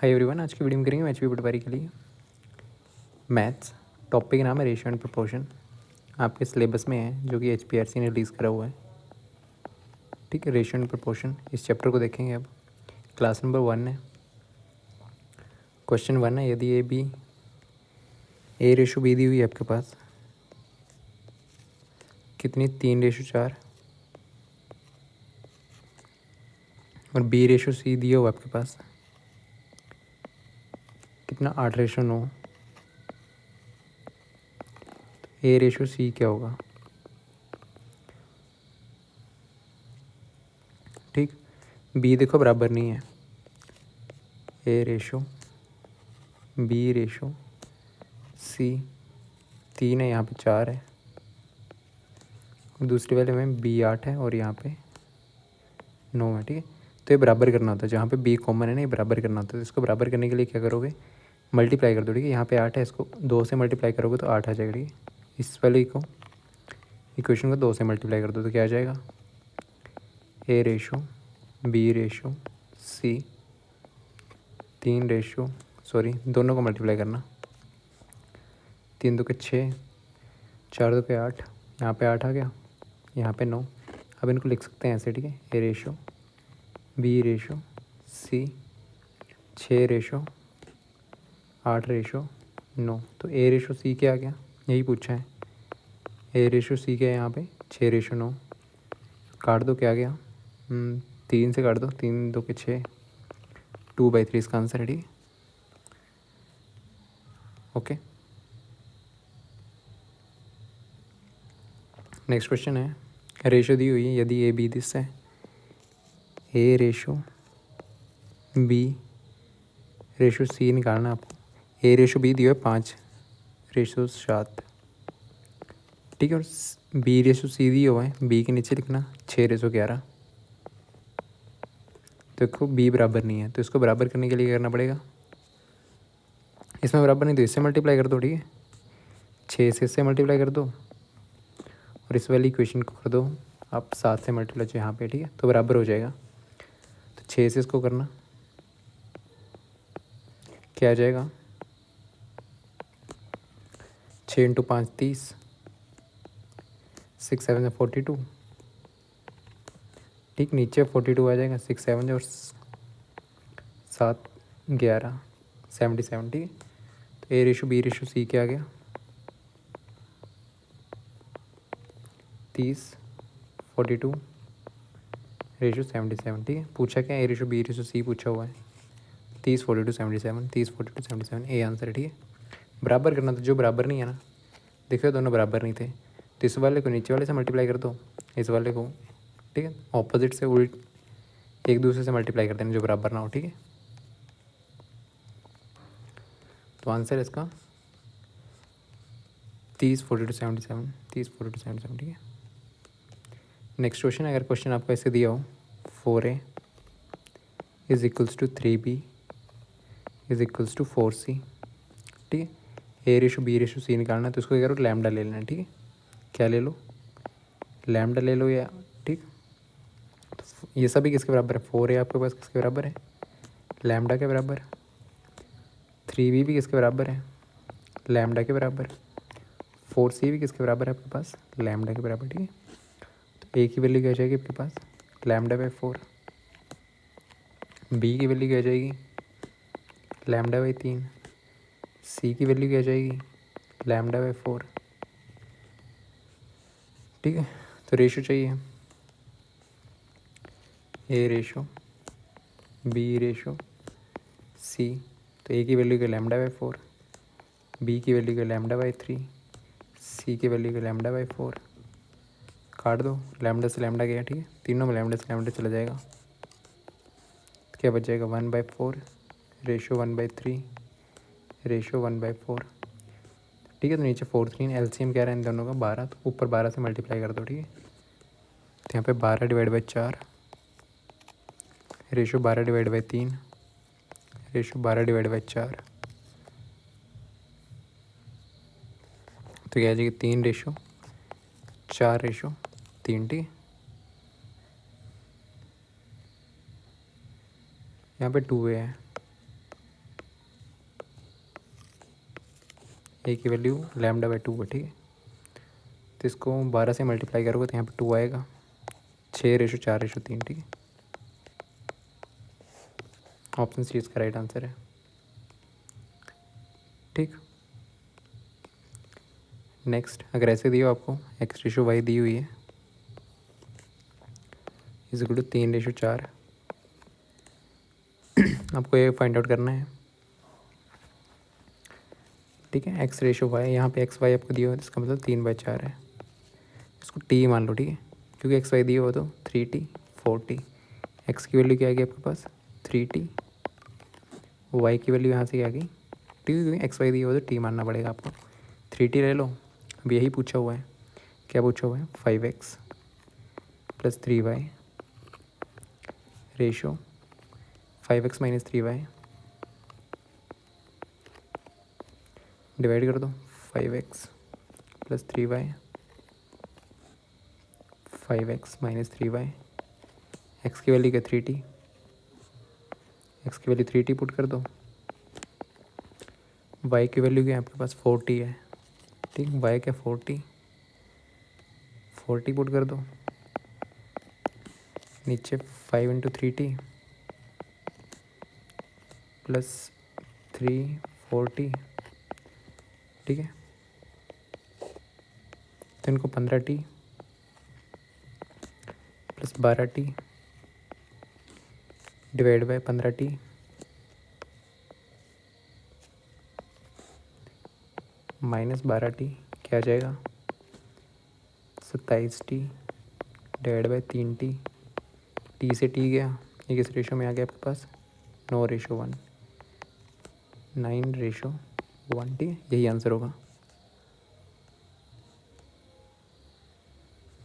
Hi everyone, आज की video में करेंगे एचपी पटवारी के लिए मैथ्स। टॉपिक नाम है रेशियो एंड प्रोपोर्शन। आपके सिलेबस में है जो कि एचपीआरसी ने रिलीज़ करा हुआ है। ठीक है, रेशियो एंड प्रोपोर्शन इस चैप्टर को देखेंगे। अब क्लास नंबर 1 है। क्वेश्चन 1 है, यदि ए रेशो बी दी हुई है आपके पास, कितनी 3:4, और बी रेशो सी दिया हुआ आपके पास कितना 8:9। ए रेशो सी क्या होगा? ठीक, बी देखो बराबर नहीं है। ए रेशो बी रेशो सी 3 है, यहाँ पे 4 है, और दूसरी वाले में बी 8 है और यहाँ पे 9 है। ठीक है, तो ये बराबर करना होता है। जहाँ पे बी कॉमन है ना, ये बराबर करना होता है। तो इसको बराबर करने के लिए क्या करोगे, मल्टीप्लाई कर दो। ठीक है, यहाँ पे 8 है, इसको 2 से मल्टीप्लाई करोगे तो 8 आ जाएगा। ठीक है, इस वाले को इक्वेशन को 2 से मल्टीप्लाई कर दो तो क्या आ जाएगा, ए रेशो बी रेशो सी 3 रेशो दोनों को मल्टीप्लाई करना। 3 2 के 6, 4 2 के 8, यहाँ पे 8 आ गया, यहाँ पे 9। अब इनको लिख सकते हैं ऐसे। ठीक है, A ratio B ratio C 6 ratio 8 ratio 9। तो ए रेशो सी क्या आ गया, यही पूछा है। ए रेशो सी क्या है यहाँ पे, 6:9। काट दो, क्या आ गया, 3 से काट दो, 3 2 के 6, 2/3 इसका आंसर है। ठीक है, ओके। नेक्स्ट क्वेश्चन है, रेशो दी हुई है, यदि ए बी दिस है, A ratio B ratio C निकालना है आपको। ए रेशो बी दिया है 5:7। ठीक है, और बी रेशो सी दिया हुआ है, बी के नीचे लिखना 6:11। तो देखो बी बराबर नहीं है, तो इसको बराबर करने के लिए क्या करना पड़ेगा, इसमें बराबर नहीं तो इससे मल्टीप्लाई कर दो। ठीक है, 6 से इससे मल्टीप्लाई कर दो, और इस वाली इक्वेशन को कर दो आप 7 से मल्टीप्लाई जो यहाँ पे। ठीक है, तो बराबर हो जाएगा। तो 6 से इसको करना, क्या आ जाएगा, 6 × 5 30, 6 7 42। ठीक, नीचे 42 आ जाएगा, 6 7 और 7 11 77। ठीक है, तो ए रेशो बी रेशो सी क्या आ गया, 30 42 रेशो 77। ठीक है, पूछा क्या, ए रेशो बी रेशो सी पूछा हुआ है। 30 42 77, 30 42 77 ए आंसर है। ठीक है, बराबर करना था, जो बराबर नहीं है ना, देखो दोनों बराबर नहीं थे, तो इस वाले को नीचे वाले से मल्टीप्लाई कर दो, इस वाले को। ठीक है, ऑपोजिट से उल्ट एक दूसरे से मल्टीप्लाई कर देना जो बराबर ना हो। ठीक है, तो आंसर है इसका 30 42 77, 30 42 77। ठीक है, नेक्स्ट क्वेश्चन, अगर क्वेश्चन आपको ऐसे दिया हो, 4A is equals to 3B is equals to 4C। ठीक है, A ratio B ratio C निकालना है, तो इसको क्या करो, लैम्डा ले लेना है। ठीक है, क्या ले लो, लैम्डा ले लो या। ठीक, तो ये सभी किसके बराबर है, 4A आपके पास किसके बराबर है, लैम्डा के बराबर। 3B भी किसके बराबर है, लैम्डा के बराबर। 4C भी किसके बराबर है आपके पास, लैम्डा के बराबर। ठीक है, तो ए की वैल्यू क्या हो जाएगी आपके पास, λ/4। बी की वैल्यू क्या हो जाएगी, λ/3। सी की वैल्यू क्या हो जाएगी, λ/4। ठीक है, तो रेशो चाहिए, ए रेशो बी रेशो सी। तो ए की वैल्यू क्या, λ/4, बी की वैल्यू क्या, λ/3, सी की वैल्यू क्या, λ/4। काट दो, लैम्डा से लैम्डा गया। ठीक है, तीनों में लैम्डा से लैम्डा चला जाएगा, तो क्या बच जाएगा, 1/4 रेशो 1/3 रेशो 1/4। ठीक है, तो नीचे 4 3, एलसीएम क्या रहा है इन दोनों का 12, तो ऊपर 12 से मल्टीप्लाई कर दो। ठीक है, तो यहाँ पे 12/4 रेशो 12/3 रेशो 12/4। तो क्या आ जाएगी, 3:4:3। ठीक है, यहाँ पे 2A है, आई की वैल्यू λ/2 है, ठीक है। तो इसको 12 से मल्टीप्लाई करोगे तो यहाँ पे 2 आएगा, 6:4:3, ठीक है। ऑप्शन सी इसका राइट आंसर है, ठीक। नेक्स्ट, अगर ऐसे दिया हो आपको x/y दी हुई है = 3:4, आपको ये फाइंड आउट करना है, ठीक है। x/y, यहाँ पे xy आपको दिया हो तो इसका मतलब 3/4 है। इसको t मान लो, ठीक है, क्योंकि xy दिया हो तो 3t 4t। x की वैल्यू क्या आ गई आपके पास 3t, y की वैल्यू यहाँ से क्या आ गई t, क्योंकि xy दिया हो तो t मानना पड़ेगा आपको। 3t ले लो। अब यही पूछा हुआ है, क्या पूछा हुआ है 5x + 3y ratio 5x - 3y divide कर दो 5x + 3y 5x - 3y। x की वैल्यू क्या 3t, x की वैल्यू 3t पुट कर दो। y की वैल्यू क्या है आपके पास 4t है, ठीक। y क्या 4t पुट कर दो। नीचे 5 × 3t + 3 4t, ठीक है। तो इनको 15t + 12t divide by 15t - 12t क्या आ जाएगा 27t divide by 3t। t से t गया, ये किस रेशो में आ गया आपके पास 9:1, 9:1, ठीक है। यही आंसर होगा।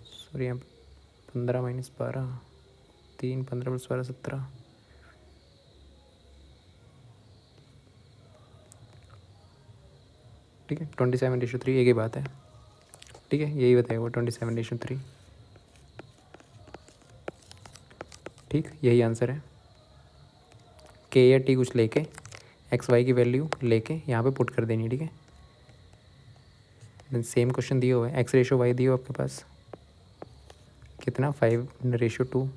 सॉरी, यहाँ 15 - 12, 3 15 + 12 17, ठीक है। 27:3 एक ही बात है, ठीक है, यही बताएगा वो 27:3, ठीक, यही आंसर है। के या टी कुछ लेके XY की वैल्यू लेके यहाँ पे पुट कर देनी, ठीक है। देन सेम क्वेश्चन दिया हुआ है, x/y दिया हो आपके पास कितना 5:2,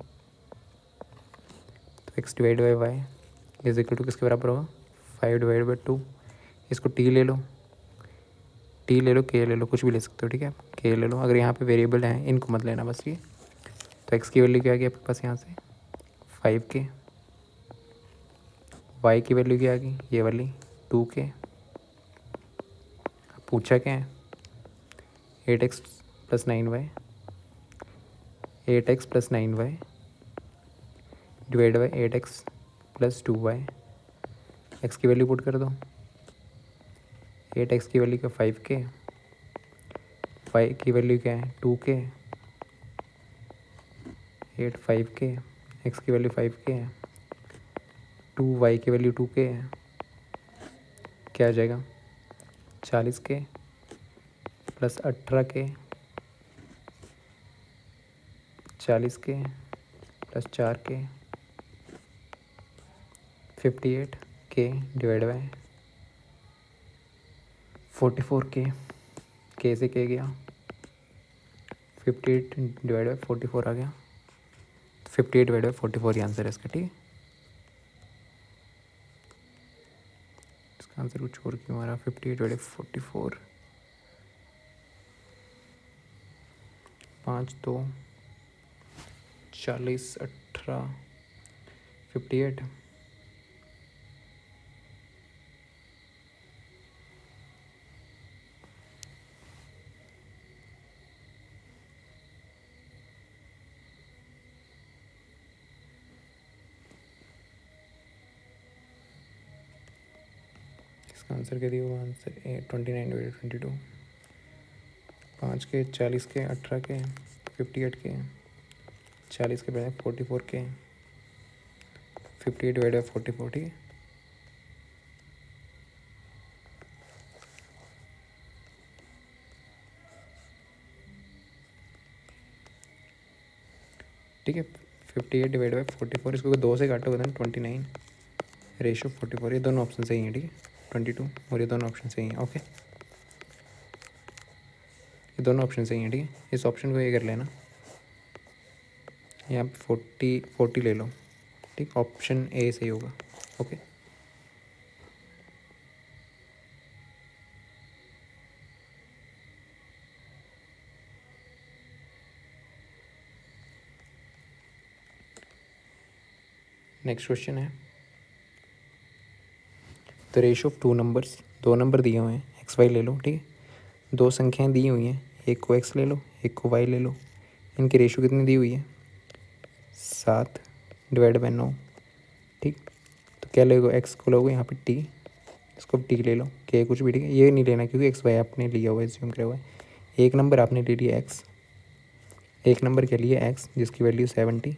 तो x डिवाइड बाई वाई = किसके बराबर होगा 5/2। इसको t ले लो, t ले लो, k ले लो, कुछ भी ले सकते हो, ठीक है। k ले लो, अगर यहाँ पे वेरिएबल हैं इनको मत लेना बस, ये। तो x की वैल्यू क्या आ गई आपके पास यहाँ से 5k, y की वैल्यू क्या आ गई ये वाली 2k। पूछा क्या है 8x + 9y, 8x + 9y divide by 8x + 2y। x की वैल्यू पुट कर दो, 8x की वैल्यू क्या 5k, y की वैल्यू क्या है 2k, 8 5k, x की वैल्यू 5k है, 2y की वैल्यू 2k है, क्या आ जाएगा 40k + 18k, 40k + 4k 58k divide by 44k, k से k गया 58 डिवाइड बाई 44 आ गया, 58 डिवाइड बाई 44 ही आंसर है इसका, ठीक है। इसका आंसर कुछ और क्यों आ रहा 58 डिवाइड बाई 44, 5 2 40 18 58। इसका आंसर क्या दिया हुआ answer 29/22, 5k 40k 18k 58k 40 के बजाय 44k 58 डिवाइड बाई 44, ठीक है। ठीक है 58 डिवाइड बाई 44, इसको 2 से काटोगे ना 29/44, ये दोनों ऑप्शन सही हैं, ठीक है। 22 और ये दोनों ऑप्शन सही हैं, ओके। ये दोनों ऑप्शन सही हैं, ठीक है। इस ऑप्शन को ये कर लेना, यहाँ पे 40 ले लो, ठीक। ऑप्शन ए सही होगा। ओके, नेक्स्ट क्वेश्चन है, the ratio of two numbers, दो नंबर दिए हुए हैं, एक्स वाई ले लो, ठीक है। दो संख्याएं दी हुई हैं, एक को एक्स ले लो, एक को वाई ले लो। इनकी रेशो कितनी दी हुई है? 7 डिवाइड बाई 9, ठीक। तो क्या लोगे? एक्स को लोगे यहाँ पे टी, इसको टी ले लो, क्या कुछ भी, ठीक है। ये नहीं लेना क्योंकि एक्स वाई आपने लिया हुआ है, एज्यूम किया हुआ है। एक नंबर आपने ले लिया एक्स, एक नंबर क्या लिया एक्स जिसकी वैल्यू 70,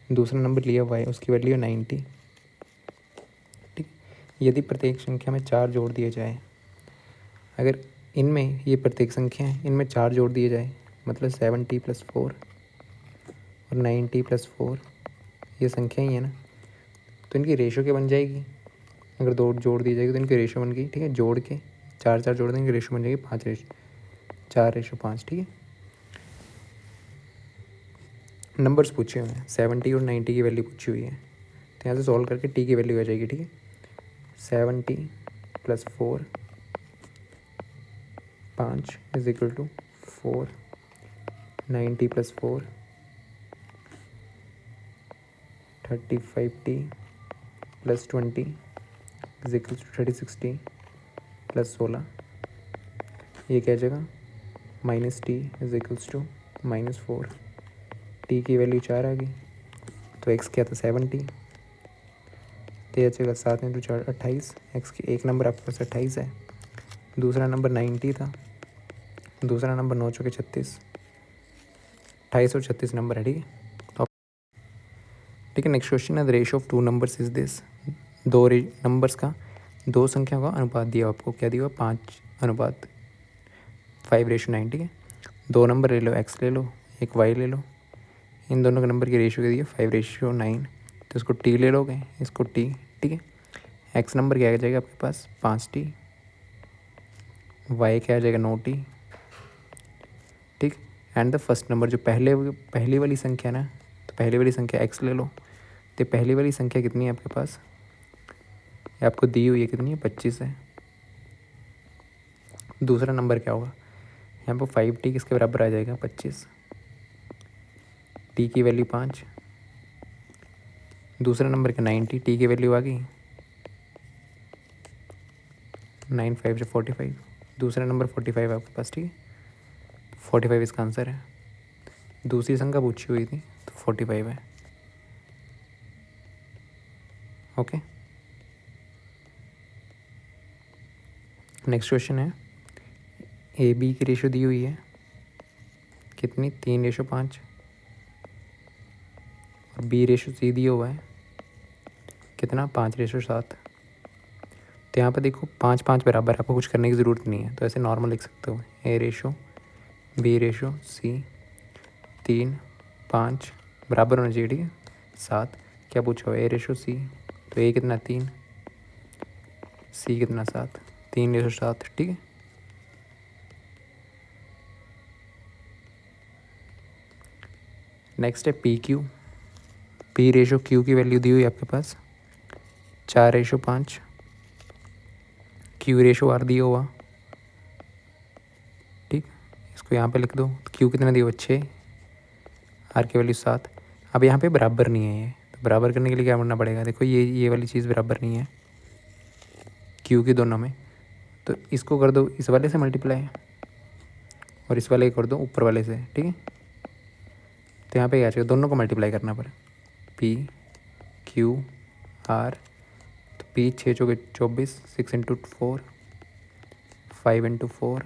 दूसरा नंबर लिया वाई उसकी वैल्यू 90, ठीक। यदि प्रत्येक संख्या में 4 जोड़ दिए जाए, अगर इनमें ये प्रत्येक संख्या है, इनमें 4 जोड़ दिए जाए, मतलब 70 + 4 और 90 + 4, ये संख्या ही है ना, तो इनकी रेशो क्या बन जाएगी? अगर दो जोड़ दी जाएगी तो इनकी रेशो बन गई, ठीक है। जोड़ के 4 जोड़ देंगे, रेशो बन जाएगी 4:5, ठीक है। नंबर्स पूछे हुए हैं, 70 और 90 की वैल्यू पूछी हुई है, तो यहाँ से सॉल्व करके टी की वैल्यू आ जाएगी, ठीक है। 70 + 4 5 = 4, 90 + 4 35t + 20 = 3060 + 16, ये क्या जगह -t = -4, टी की वैल्यू 4 आ गई, तो एक्स क्या था 70, तो यह जगह 7 × 4 28, एक्स की एक नंबर आपके पास 28 है, दूसरा नंबर 90 था, दूसरा नंबर 9 × 4 = 36, 28 और 36 नंबर है, ठीक है। ठीक है, नेक्स्ट क्वेश्चन है, the ratio of two numbers is this, दो नंबर्स का, दो संख्या का अनुपात दिया आपको, क्या दिया? 5:9, ठीक है। दो नंबर ले लो, एक्स ले लो, एक वाई ले लो, इन दोनों के नंबर की रेशियो क्या दी है? 5:9, तो इसको टी ले लोगे, इसको टी, ठीक है। एक्स नंबर क्या आ जाएगा आपके पास? 5t, वाई क्या आ जाएगा? 9t, ठीक। एंड द फर्स्ट नंबर, जो पहली वाली संख्या ना, तो पहली वाली संख्या एक्स ले लो, तो पहली वाली संख्या कितनी है आपके पास? ये आपको दी हुई है, कितनी है? 25 है। दूसरा नंबर क्या होगा? यहाँ पर 5t किसके बराबर आ जाएगा? 25, टी की वैल्यू 5, दूसरा नंबर क्या? 90, टी की वैल्यू आ गई 9 5 से 45, दूसरा नंबर 45 है आपके पास, ठीक है। 45 इसका आंसर है, दूसरी संख्या पूछी हुई थी तो 45 है। ओके, नेक्स्ट क्वेश्चन है, ए बी की रेशो दी हुई है कितनी? 3:5, और बी रेशो सी दिया हुआ है कितना? 5:7। तो यहाँ पर देखो 5 बराबर, आपको कुछ करने की ज़रूरत नहीं है, तो ऐसे नॉर्मल लिख सकते हो, ए रेशो बी रेशो सी, 3 5 बराबर होना चाहिए, ठीक है। 7 क्या पूछा हुआ? ए रेशो सी, तो ए कितना? 3, सी कितना? 7, 3:7, ठीक है। नेक्स्ट है P Q, P ratio Q की वैल्यू दी हुई है आपके पास 4:5, क्यू रेशो आर दिया हुआ, ठीक। इसको यहाँ पे लिख दो, क्यू कितना दिया हुआ? 6, आर की वैल्यू 7। अब यहाँ पे बराबर नहीं है ये, तो बराबर करने के लिए क्या करना पड़ेगा? देखो ये वाली चीज़ बराबर नहीं है क्यू की दोनों में, तो इसको कर दो इस वाले से मल्टीप्लाई, और इस वाले को कर दो ऊपर वाले से, ठीक है। तो यहाँ पे क्या चाहिए? दोनों को मल्टीप्लाई करना पड़े, पी क्यू आर, तो पी 6 × 24, 6 × 4, 5 × 4,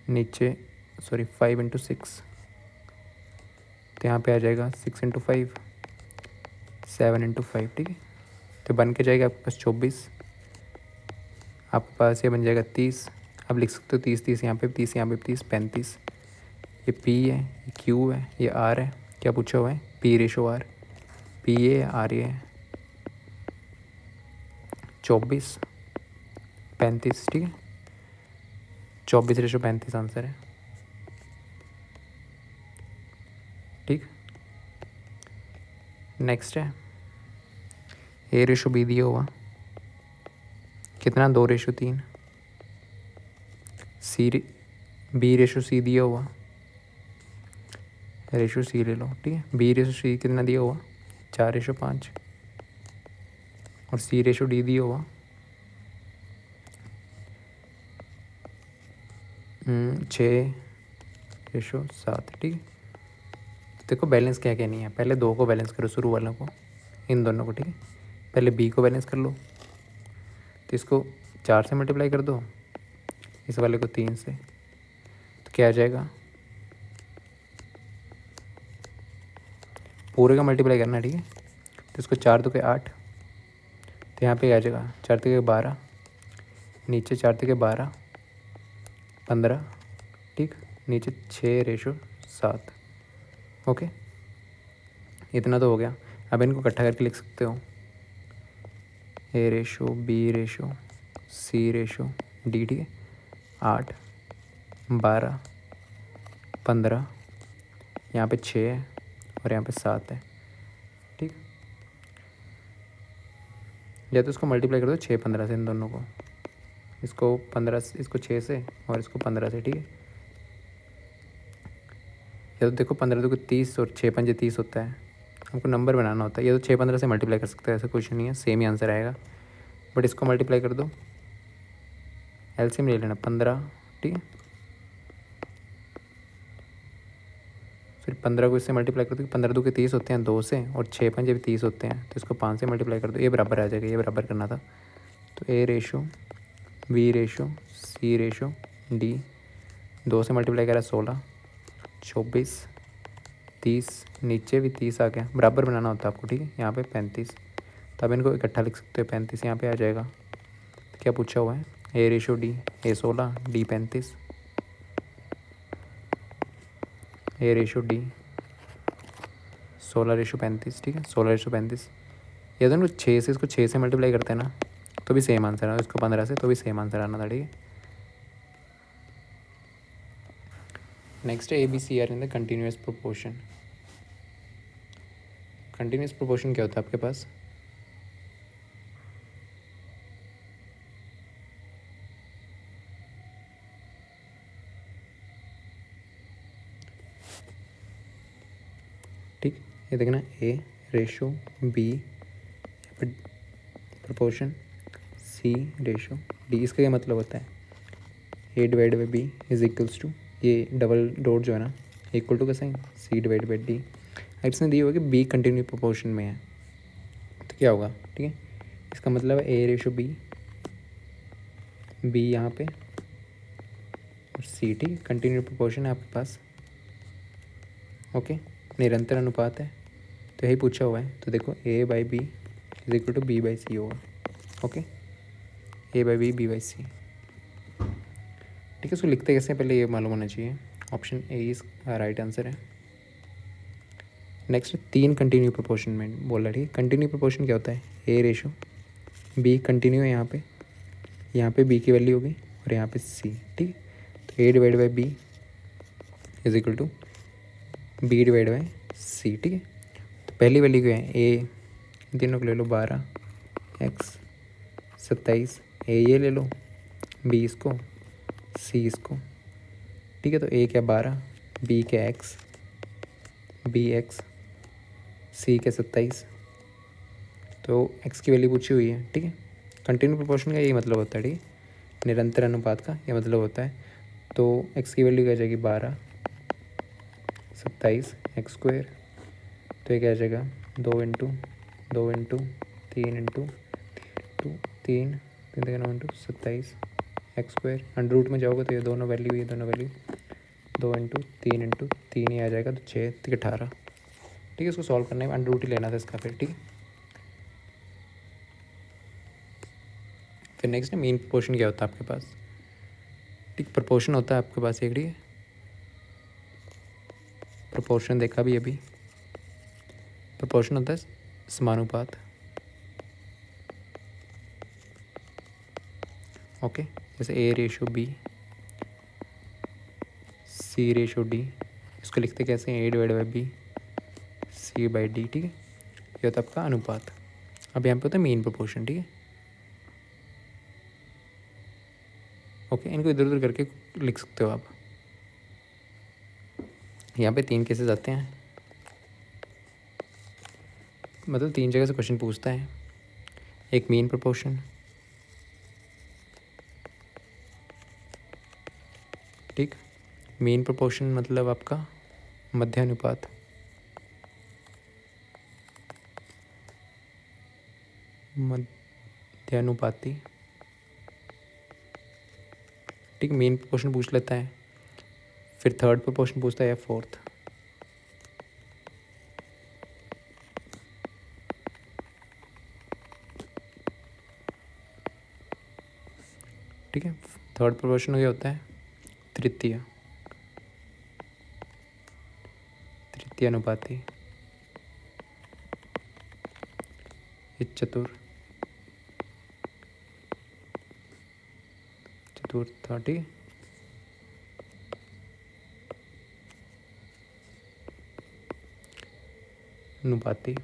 नीचे 5 × 6, तो यहाँ पे आ जाएगा 6 × 5, 7 × 5, ठीक है। तो बन के जाएगा आपके पास 24, आपके पास ये बन जाएगा 30। अब लिख सकते हो 30 30 यहाँ पे 30, यहाँ पे 30, 35। ये पी है, ये क्यू है, ये आर है, क्या पूछा हुआ है? P ratio R, P A R A है 24 35, ठीक है। 24:35 आंसर है। ठीक। नेक्स्ट है ए रेशो बी दिया हुआ कितना 2:3, सी बी रेशो सी दिया हुआ, रेशो सी ले लो, ठीक है। बी रेशो सी कितना दिया हुआ 4:5 और सी रेशो डी दिया हुआ 6:7, ठीक है। देखो बैलेंस क्या क्या नहीं है, पहले 2 को बैलेंस करो, शुरू वालों को, इन दोनों को, ठीक है। पहले बी को बैलेंस कर लो, तो इसको 4 से मल्टीप्लाई कर दो, इस वाले को 3 से, तो क्या आ जाएगा, पूरे का मल्टीप्लाई करना, ठीक है। तो इसको 4 2 के 8, तो यहाँ पे आ जाएगा 4 3 के 12, नीचे 4 3 के 12 15, ठीक, नीचे 6:7, ओके। इतना तो हो गया। अब इनको इकट्ठा करके लिख सकते हो, ए रेशो बी रेशो सी रेशो डी, ठीक है। 8 12 15, यहाँ पे 6 है और यहाँ पे 7 है, ठीक। या तो इसको मल्टीप्लाई कर दो 6 15 से, इन दोनों को, इसको 15 से, इसको 6 से और इसको 15 से, ठीक है। या तो देखो 15 2 30 और 6 5 30 होता है, हमको नंबर बनाना होता है। या तो 6 15 से मल्टीप्लाई कर सकते हैं, ऐसा कुछ नहीं है, सेम ही आंसर आएगा। बट इसको मल्टीप्लाई कर दो, एलसीएम ले लेना 15, ठीक है। फिर 15 को इससे मल्टीप्लाई कर दो, 15 2 के 30 होते हैं 2 से, और 6 5 भी 30 होते हैं, तो इसको 5 से मल्टीप्लाई कर दो, ये बराबर आ जाएगा, ये बराबर करना था। तो ए रेशो बी रेशो सी रेशो डी, 2 से मल्टीप्लाई करा 16 24 30, नीचे भी 30 आ गया, बराबर बनाना होता है आपको, ठीक है। यहाँ पे 35, तब इनको इकट्ठा लिख सकते हो, 35 यहाँ पे आ जाएगा। तो क्या पूछा हुआ है, A ratio D, A 16 D 35, A ratio D 16:35, ठीक है, 16:35। या तो इनको 6 से, इसको 6 से मल्टीप्लाई करते हैं ना, तो भी सेम आंसर आना, इसको 15 से, तो भी सेम आंसर आना था, ठीक है। नेक्स्ट है A B C R in the continuous proportion. Continuous proportion क्या होता है आपके पास, ठीक। ये देखना, A ratio B proportion C ratio D, इसका क्या मतलब होता है, A divide by B is equals to, ये डबल डॉट जो है ना, इक्वल टू का sign, C divide by D. इसने दी होगी बी कंटिन्यू प्रोपोर्शन में है, तो क्या होगा, ठीक है। इसका मतलब है ए रेशो बी, बी यहाँ पे और सी, ठीक, कंटिन्यू प्रोपोर्शन है आपके पास, ओके, निरंतर अनुपात है, तो यही पूछा हुआ है। तो देखो A by B is equal to B by C होगा, okay, A by B by C, ठीक है। इसको लिखते कैसे पहले ये मालूम होना चाहिए, option A is right answer है। नेक्स्ट 3 कंटिन्यू प्रोपोर्शन में बोला, ठीक है। कंटिन्यू प्रोपोर्शन क्या होता है, ए रेशो बी कंटिन्यू है, यहाँ पे बी की वैल्यू होगी और यहाँ पे सी, ठीक है। तो A divide by B is equal to B divide by C, ठीक है। तो पहली वैल्यू क्या है, ए, तीनों को ले लो 12 एक्स 27, ए ये ले लो, बी इसको, सी इसको, ठीक है। तो ए क्या 12, बी क्या एक्स, बी एक्स, सी क्या 27, तो एक्स की वैल्यू पूछी हुई है, ठीक है। कंटिन्यू प्रोपोर्शन का यही मतलब होता है, ठीक है, निरंतर अनुपात का ये मतलब होता है। तो एक्स की वैल्यू क्या आ जाएगी 12 27 एक्स स्क्वायर, तो ये क्या आ जाएगा 2 into 2 into 3 into 3 into 27 x square, under root में जाओगे तो ये दोनों वैल्यू 2 इंटू 3 ही आ जाएगा, तो 6 3 18, ठीक है। इसको सॉल्व करने में अंडर रूट ही लेना था इसका, फिर ठीक है। फिर नेक्स्ट है मीन प्रोपोर्शन क्या होता है आपके पास, ठीक, प्रोपोर्शन होता है आपके पास एक, ठीक है। प्रोपोर्शन देखा भी अभी, प्रोपोर्शन होता है समानुपात, ओके। जैसे A ratio B C ratio D, इसको लिखते कैसे हैं, A divide by B C by D, ठीक है। ये होता है आपका अनुपात। अब यहाँ पे होता है मीन प्रोपोर्शन, ठीक है। ओके, इनको इधर उधर करके लिख सकते हो आप। यहाँ पे 3 केसेस आते हैं, मतलब 3 जगह से क्वेश्चन पूछता है। एक मीन प्रोपोर्शन, ठीक। मीन प्रोपोर्शन मतलब आपका मध्यानुपात, मध्यानुपाती, ठीक। मीन प्रोपोर्शन पूछ लेता है, फिर थर्ड प्रोपोर्शन पूछता है या फोर्थ, ठीक है। थर्ड प्रोपोर्शन हो गया होता है तृतीय, तृतीय अनुपाती, ये चतुर्थ, ठीक है। अनुपाती, तो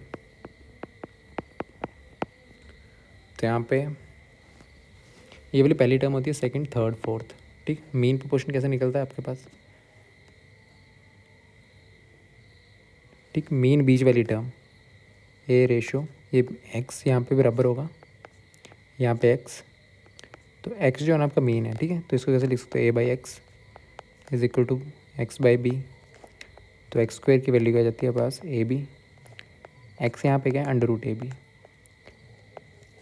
यहाँ पे ये वाली पहली टर्म होती है सेकंड, थर्ड, फोर्थ, ठीक। मीन प्रोपोर्शन कैसे निकलता है आपके पास, ठीक। मीन बीच वाली टर्म ए रेशो, ये एक्स यहाँ पे बराबर होगा, यहाँ पे एक्स, तो एक्स जो है ना आपका मीन है, ठीक है। तो इसको कैसे लिख सकते हो, A by X is equal to X by B. तो एक्स स्क्वायर की वैल्यू क्या जाती है पास, ए बी। एक्स यहाँ पे क्या है, अंडर रूट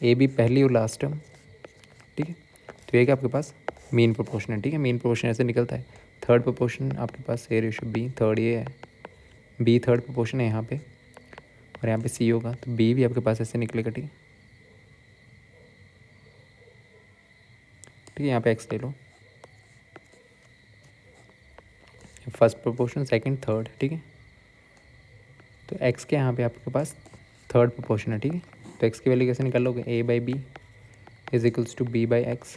ए बी पहली और लास्ट टर्म, ठीक है। तो ये क्या आपके पास मीन प्रोपोर्शन है, ठीक है। मीन प्रोपोर्शन ऐसे निकलता है। थर्ड प्रोपोर्शन आपके पास ए रेशो बी, थर्ड ये है, बी थर्ड प्रोपोर्शन है यहाँ पे, और यहाँ पे सी होगा, तो बी भी आपके पास ऐसे निकलेगा, ठीक है। ठीक है, यहाँ पे एक्स ले लो, फर्स्ट प्रोपोर्शन, सेकंड, थर्ड, ठीक है। तो एक्स के यहाँ पे आपके पास थर्ड प्रोपोर्शन है, ठीक है। तो एक्स की वैल्यू कैसे निकाल लोगे, A by B is equals to B by X.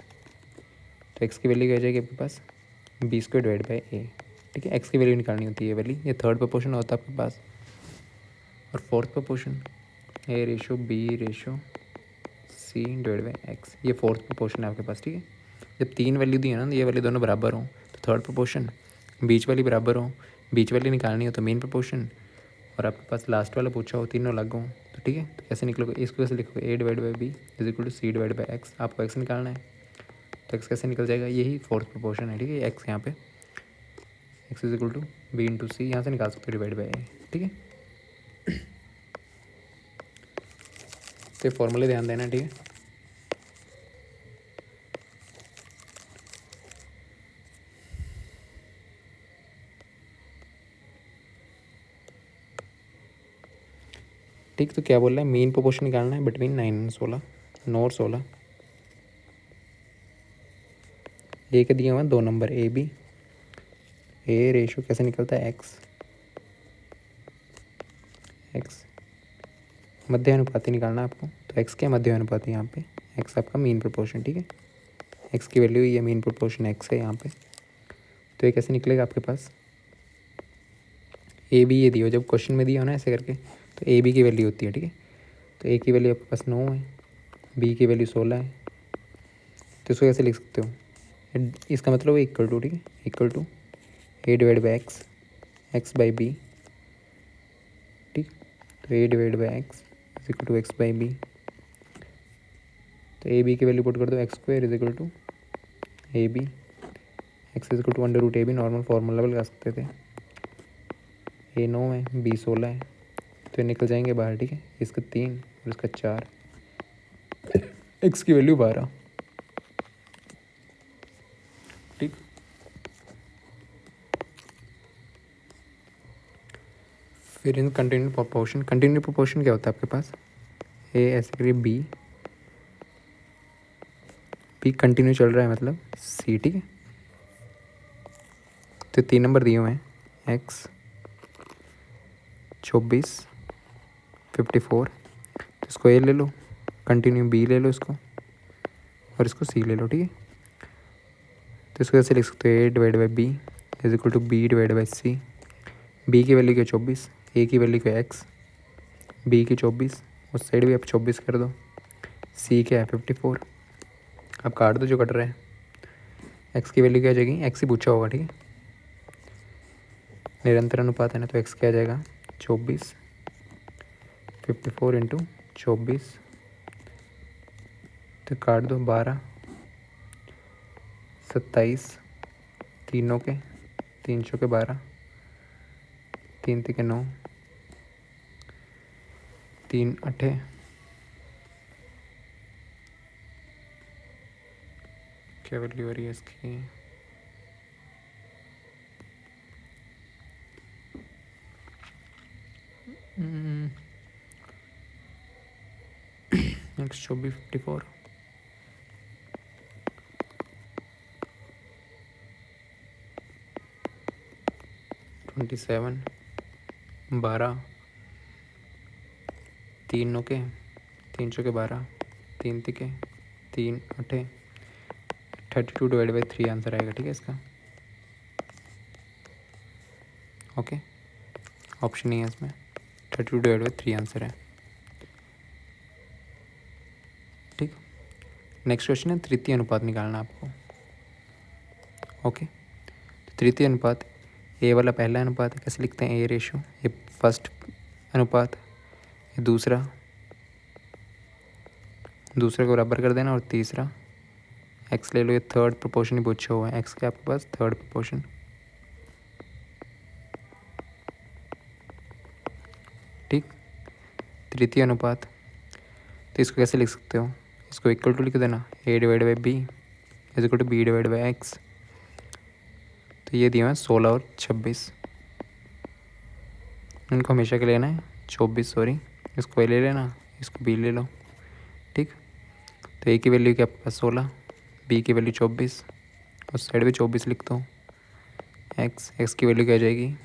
तो एक्स की वैल्यू क्या हो जाएगी आपके पास, B square divide by A, ठीक है। एक्स की वैल्यू निकालनी होती है ये वाली, ये थर्ड प्रोपोर्शन होता है आपके पास। और fourth proportion A ratio B ratio C divide by x, ये फोर्थ प्रोपोर्शन है आपके पास, ठीक है। जब 3 वैल्यू दी है ना, ये वाली दोनों बराबर हों तो थर्ड प्रोपोर्शन, बीच वाली बराबर हो, बीच वाली निकालनी हो तो मेन प्रोपोर्शन, और आपके पास लास्ट वाला पूछा हो तीनों अलग हों तो ठीक है। तो कैसे निकलोगे, इसको कैसे लिखोगे, A divide by B is equal to C divide by X. आपको एक्स निकालना है, तो एक्स कैसे निकल जाएगा, यही फोर्थ प्रोपोर्शन है, ठीक है। एक्स यहाँ पे X is equal to B into C, यहाँ से निकाल सकते हो डिवाइड बाई ए, ठीक है। तो फॉर्मूले ध्यान देना, ठीक है। ठीक, तो क्या बोल रहा है, मीन प्रोपोर्शन निकालना है बिटवीन 9 और 16, 9 और 16। ए के दिए हुए 2 number A B, A ratio कैसे निकलता है एक्स, एक्स मध्य अनुपाती निकालना है आपको। तो एक्स क्या मध्य अनुपाती, यहाँ पे एक्स आपका मीन प्रोपोर्शन, ठीक है। एक्स की वैल्यू ये मीन प्रोपोर्शन एक्स है यहाँ पे। तो ये कैसे निकलेगा आपके पास, ए बी ये दिया हो, जब क्वेश्चन में दिया हो ना ऐसे करके, तो ए बी की वैल्यू होती है, ठीक है। तो ए की वैल्यू आपके पास 9 है, बी की वैल्यू 16 है। तो इसको कैसे लिख सकते हो, इसका मतलब इक्वल टू, ठीक है, equal to A divide by X, X by B, ठीक। तो A divide by X is equal to X by B. तो ए बी की वैल्यू पुट कर दो, X square is equal to A B, X is equal to under root A B, normal formula लगा सकते थे। ए 9 है, B 16 है, तो ये निकल जाएंगे बाहर, ठीक है। इसका 3 और इसका 4, एक्स की वैल्यू 12, ठीक। फिर इन कंटिन्यू प्रोपोर्शन, कंटिन्यू प्रोपोर्शन क्या होता है आपके पास, ए ऐसे करिए बी, बी कंटिन्यू चल रहा है मतलब सी, ठीक है। तो 3 नंबर दिए हुए हैं, एक्स 24 54, तो इसको ए ले लो, कंटिन्यू बी ले लो इसको, और इसको सी ले लो, ठीक है। तो इसको कैसे लिख सकते हो, A divide by B is equal to B divide by C. B की वैल्यू क्या 24, ए की वैल्यू क्या एक्स, बी की 24, उस साइड भी आप 24 कर दो। सी क्या है 54, अब काट दो जो कट रहा है। एक्स की वैल्यू क्या आ जाएगी, एक्स ही पूछा होगा, ठीक है। निरंतर अनुपात है ना, तो एक्स क्या आ जाएगा 24, 54 इंटू 24, तो काट दो 12, 27, तीनों के 300 के 12, 3 के 9, 3 8, क्या वैल्यू हो रही है इसकी, नेक्स्ट 24 54, 27, 12, 3 9 के 300 के 12, 3 के 3 8, 32 डिवाइड बाई 3 आंसर आएगा, ठीक है इसका। ओके, ऑप्शन नहीं है इसमें, 32 डिवाइड बाई 3 आंसर है, ठीक। नेक्स्ट क्वेश्चन है तृतीय अनुपात निकालना आपको। ओके, तो तृतीय अनुपात, ए वाला पहला अनुपात है, कैसे लिखते हैं, ए रेशो, ये फर्स्ट अनुपात, ये दूसरा को बराबर कर देना, और तीसरा एक्स ले लो, ये थर्ड प्रोपोर्शन ही पूछा हुआ है, एक्स के आपके पास थर्ड प्रोपोर्शन, ठीक। तृतीय अनुपात, तो इसको कैसे लिख सकते हो, इसको इक्वल टू लिख देना, A divide by B is equal to B divide by X. तो ये दिया है 16 और 26, इनको हमेशा के लेना है, 24 सॉरी, इसको ए ले लेना, इसको बी ले लो, ठीक। तो ए की वैल्यू क्या आपके पास 16, बी की वैल्यू 24, उस साइड भी 24 लिख दो। एक्स की वैल्यू क्या आ जाएगी,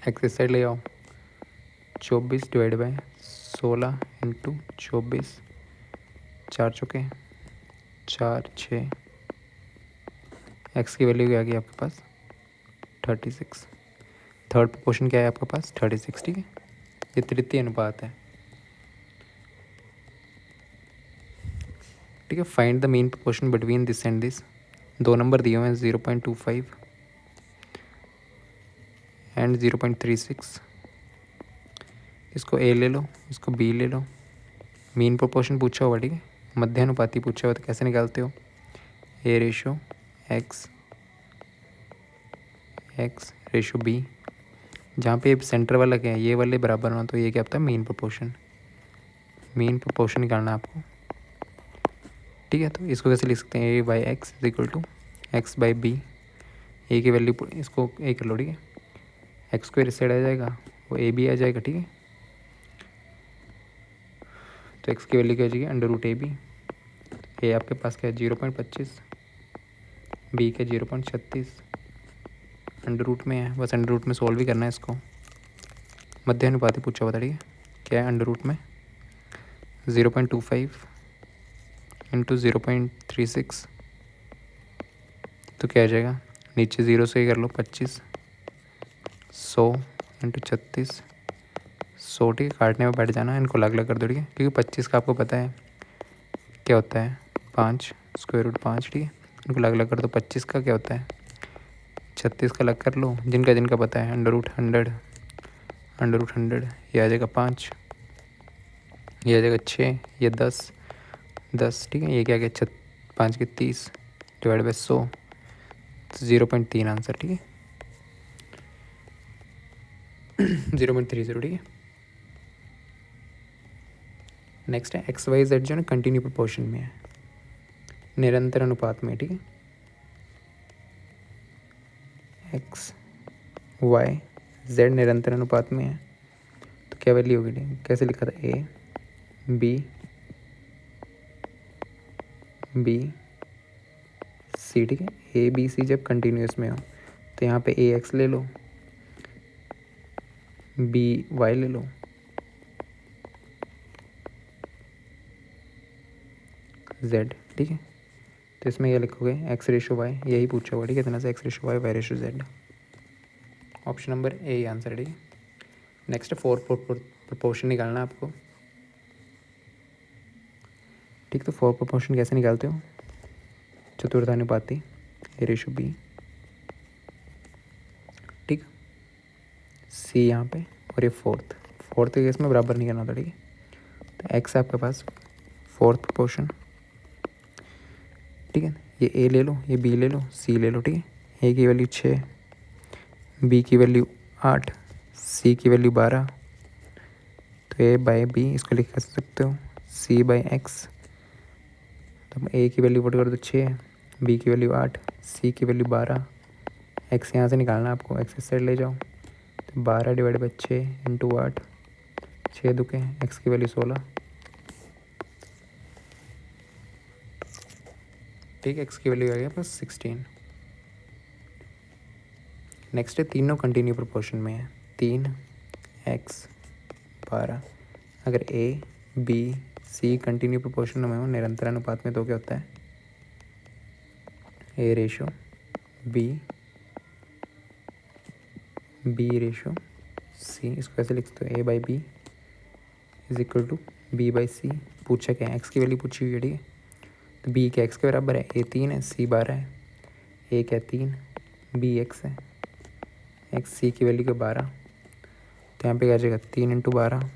एक्स इस साइड ले आओ, 24 डिवाइड बाई 16 इंटू 24, 4 चौके 4 6, एक्स की वैल्यू क्या आ गई आपके पास 36, थर्ड प्रोपोर्शन क्या है आपके पास 36, ठीक है। ये तृतीय अनुपात है, ठीक है। Find the mean proportion between this and this, दो नंबर दिए हुए हैं 0.25 एंड 0.36, इसको ए ले लो, इसको बी ले लो, मीन प्रोपोर्शन पूछा हुआ, ठीक है, मध्यानुपाती पूछा हुआ, तो कैसे निकालते हो, ए रेशो एक्स रेशो बी, जहाँ पे सेंटर वाला क्या है, ये वाले बराबर होना, तो ये क्या होता है मीन प्रोपोर्शन निकालना है आपको, ठीक है। तो इसको कैसे लिख सकते हैं, A by X is equal to X by B, A की वैल्यू इसको ए कर लो, ठीक है, एक्स स्क्वायर इस साइड आ जाएगा, वो ए बी आ जाएगा, ठीक है। तो एक्स की वैल्यू क्या आ जाएगी अंडर रूट ए बी, ए आपके पास क्या है 0.25, बी के 0.36, अंडर रूट में है, बस अंडर रूट में सॉल्व भी करना है इसको, मध्यानुपाती पूछा हुआ था, ठीक है। क्या है अंडर रूट में 0.25 इंटू 0.36, तो क्या आ जाएगा, नीचे 0 से ही कर लो 25, 100 इंटू 36, 100, ठीक है। काटने में बैठ जाना, इनको अलग अलग कर दो, ठीक है, क्योंकि 25 का आपको पता है क्या होता है 5 स्क्वायर रूट 5, ठीक है, इनको अलग अलग कर दो। 25 का क्या होता है 36 का अलग कर लो, जिनका पता है अंडर रूट 100, ये आ जाएगा 5, ये आ जाएगा 6, ये 10, ठीक है। ये क्या गया 5 के 30 डिवाइड बाई 100, 0.3 आंसर, ठीक है 0.30, ठीक है। नेक्स्ट है एक्स वाई जेड, जो है ना कंटिन्यू प्रोपोर्शन में है, निरंतर अनुपात में, ठीक है। एक्स वाई जेड निरंतर अनुपात में है, तो क्या वैल्यू होगी, कैसे लिखा था, ए बी सी, ठीक है। ए बी सी जब कंटिन्यूस में हो, तो यहाँ पे ए एक्स ले लो, बी वाई ले लो, जेड, ठीक है। तो इसमें क्या लिखोगे एक्स रेशो वाई, यही पूछा हुआ, ठीक है, इतना से x ratio y ratio z, option number A answer, ठीक है। नेक्स्ट 4 प्रोपोर्शन निकालना है आपको। ठीक, तो 4 प्रोपोर्शन कैसे निकालते हो? चतुर्थानुपाती A/B। ठीक, C यहाँ पे और ये फोर्थ के केस में बराबर नहीं करना था। ठीक है, तो X है आपके पास 4th प्रोपोर्शन। ठीक है, ये A ले लो, ये B ले लो, C ले लो। ठीक है, A की वैल्यू 6, B की वैल्यू 8, C की वैल्यू 12। तो A/B इसको लिख सकते हो C/X। तो हम A की वैल्यू पुट कर दो 6, B की वैल्यू 8, C की वैल्यू 12। X यहाँ से निकालना आपको, X इस साइड ले जाओ। तो 12 डिवाइड बाई 6 इंटू 8, 6 दुके, X की वैल्यू 16। ठीक है, X की वैल्यू आ गया प्लस 16। नेक्स्ट है, तीनों कंटिन्यू प्रोपोर्शन में है। 3, X, 12। अगर A, B, C continue proportion में हो, निरंतर अनुपात में, तो क्या होता है? A/B, B/C। इसको ऐसे लिख सकते हो A/B is equal to B/C। पूछा क्या है? X की वैल्यू पूछी हुई है। ठीक है, तो B क्या X के बराबर है? A 3 है, C 12 है। A क्या 3, B X है, X C की वैल्यू क्या 12। तो यहाँ पे क्या आ जाएगा? 3 into 12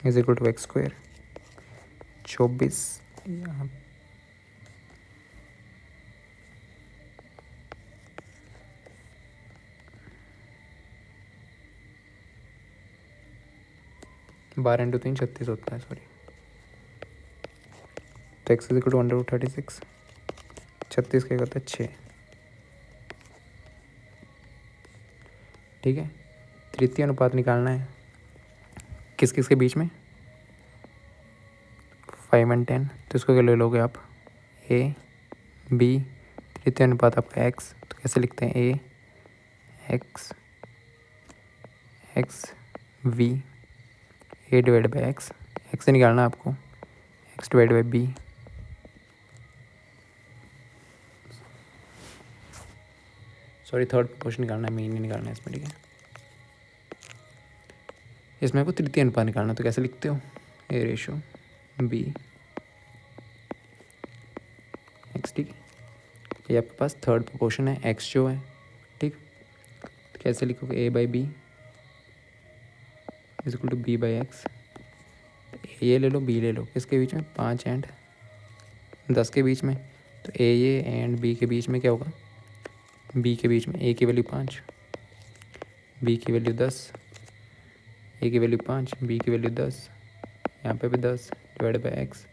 is equal to X²। 24 यहाँ 12 इंटू 3 36 होता है, सॉरी। तो X इज इक्वल टू √36। 36 क्या होता है? 6। ठीक है, तृतीय अनुपात निकालना है। किस किस के बीच में? 5 और 10। तो इसको क्या ले लोगे आप? A/B। तृतीय अनुपात आपका X, तो कैसे लिखते हैं? A/X/V, A divide by X। X से निकालना है आपको, X divide by B। Sorry, third proportion निकालना है, मेन नहीं निकालना है इसमें। ठीक है, इसमें आपको तृतीय अनुपात निकालना, तो कैसे लिखते हो? A/B X। ठीक है, ये आपके पास थर्ड प्रोपोर्शन है, X जो है। ठीक, तो कैसे लिखोगे? A/B is equal to B/X। ये ले लो, B ले लो, किसके बीच में? 5 एंड 10 के बीच में। तो A ये एंड B के बीच में क्या होगा? B के बीच में A की वैल्यू 5, B की वैल्यू 10, A की वैल्यू 5, B की वैल्यू 10, यहाँ पे भी 10 डिवाइड बाई X।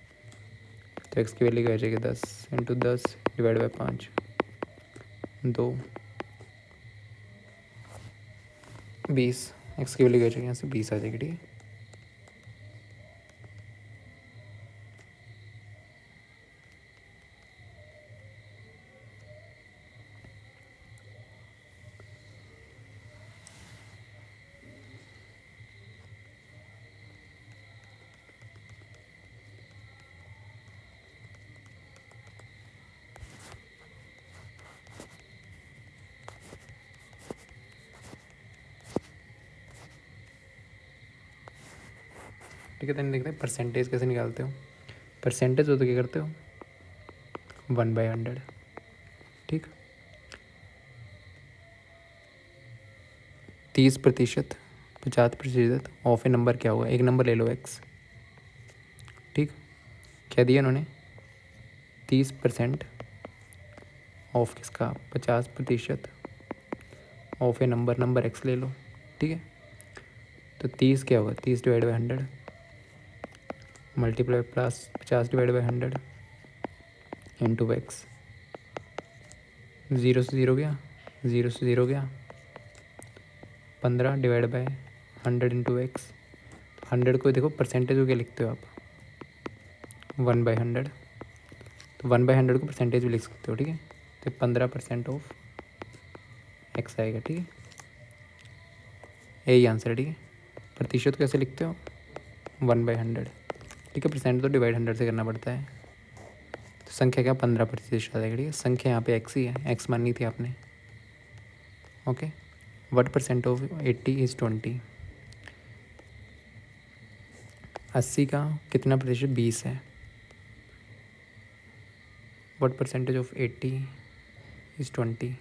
तो X की वैल्यू क्या हो जाएगी? 10 इंटू 10 डिवाइड बाई 5, 2, 20। X की वैल्यू क्या हो जाएगी? यहाँ से 20 आ जाएगी। ठीक है, ठीक है। तो देखते हैं परसेंटेज कैसे निकालते हो। परसेंटेज हो तो क्या करते हो? 1/100। ठीक, 30%, 50% ऑफ ए नंबर क्या होगा? एक नंबर ले लो X। ठीक, क्या दिया उन्होंने? 30% ऑफ किसका? 50% ऑफ ए नंबर X ले लो। ठीक है, तो 30 क्या होगा? 30 divide by 100 multiply plus 50 divide by 100 into X। 0 से 0 गया, 0 से 0 गया। 15 डिवाइड बाई 100 इंटू X। 100 को देखो परसेंटेज को क्या लिखते हो आप? 1/100। तो 1/100 को परसेंटेज भी लिख सकते हो। ठीक है, तो 15% ऑफ X आएगा। ठीक है, यही आंसर है। ठीक है, प्रतिशत कैसे लिखते हो? 1/100। ठीक है, परसेंट तो डिवाइड 100 से करना पड़ता है। तो संख्या क्या? 15% आ जाएगा। ठीक है, संख्या यहाँ पे X ही है, X माननी थी आपने। Okay, what % of 80 is 20? 80 का कितना प्रतिशत 20 है। What percentage of 80 is 20।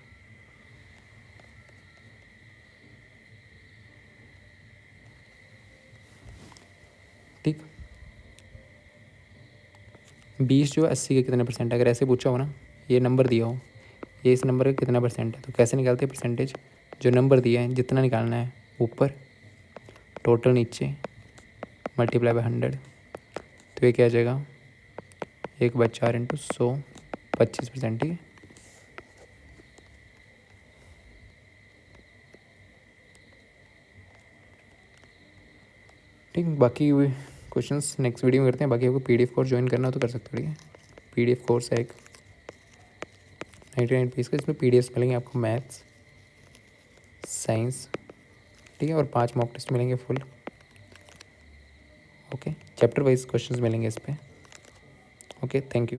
ठीक, 20 जो है 80 के कितने परसेंट है। अगर ऐसे पूछा हो ना, ये नंबर दिया हो, ये इस नंबर का कितना परसेंट है, तो कैसे निकालते हैं परसेंटेज। जो नंबर दिया है जितना निकालना है ऊपर, टोटल नीचे, मल्टीप्लाई बाय 100। तो ये क्या आ जाएगा, 1/4 इंटू 100, 25%। ठीक है, ठीक। बाकी क्वेश्चंस नेक्स्ट वीडियो में करते हैं। बाकी आपको PDF कोर्स ज्वाइन करना हो तो कर सकते हो। ठीक है, PDF कोर्स है एक 99 रुपीज़ का। इसमें PDFs मिलेंगे आपको मैथ्स, साइंस, ठीक है, और 5 मॉक टेस्ट मिलेंगे full. Okay, chapter wise questions मिलेंगे इस पर। Okay, thank you.